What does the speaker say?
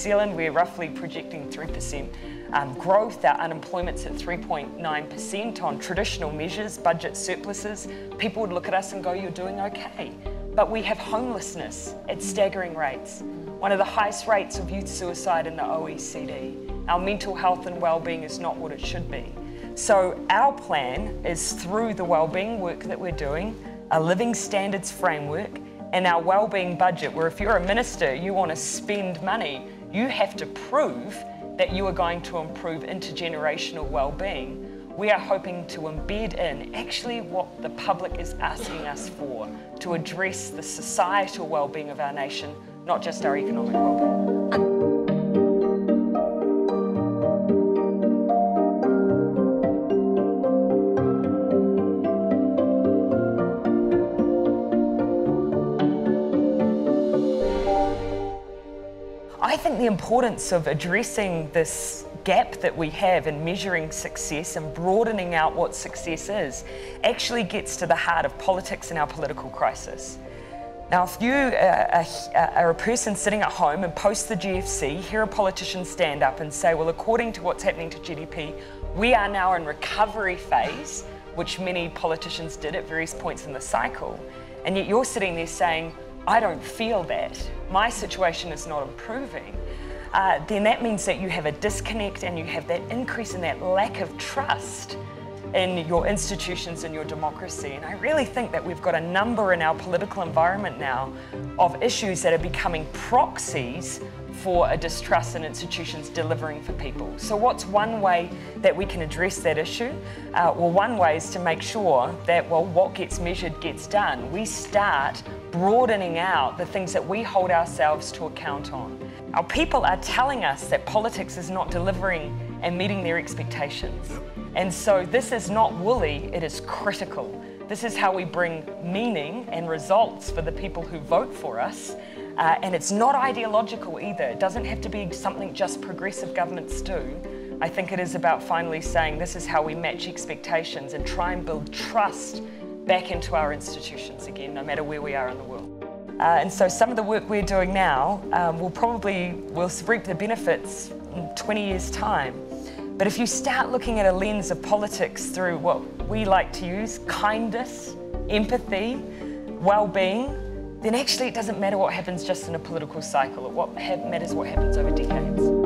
Zealand, we're roughly projecting 3% growth. Our unemployment's at 3.9% on traditional measures, budget surpluses. People would look at us and go, you're doing okay. But we have homelessness at staggering rates, one of the highest rates of youth suicide in the OECD. Our mental health and well-being is not what it should be. So our plan is through the well-being work that we're doing, a living standards framework, and our well-being budget, where if you're a minister, you want to spend money, you have to prove that you are going to improve intergenerational well-being. We are hoping to embed in actually what the public is asking us for, to address the societal well-being of our nation, not just our economic well-being. I think the importance of addressing this gap that we have in measuring success and broadening out what success is actually gets to the heart of politics and our political crisis. Now, if you are a person sitting at home and post the GFC, hear a politician stand up and say, well, according to what's happening to GDP, we are now in recovery phase, which many politicians did at various points in the cycle, and yet you're sitting there saying, I don't feel that, my situation is not improving, then that means that you have a disconnect and you have that increase in that lack of trust in your institutions and your democracy. And I really think that we've got a number in our political environment now of issues that are becoming proxies for a distrust in institutions delivering for people. So what's one way that we can address that issue? Well, one way is to make sure that, well, what gets measured gets done. We start broadening out the things that we hold ourselves to account on. Our people are telling us that politics is not delivering and meeting their expectations. And so this is not woolly, it is critical. This is how we bring meaning and results for the people who vote for us. And it's not ideological either. It doesn't have to be something just progressive governments do. I think it is about finally saying this is how we match expectations and try and build trust back into our institutions again, no matter where we are in the world. And so some of the work we're doing now we'll reap the benefits in 20 years' time. But if you start looking at a lens of politics through what we like to use, kindness, empathy, well-being, then actually it doesn't matter what happens just in a political cycle. What matters what happens over decades.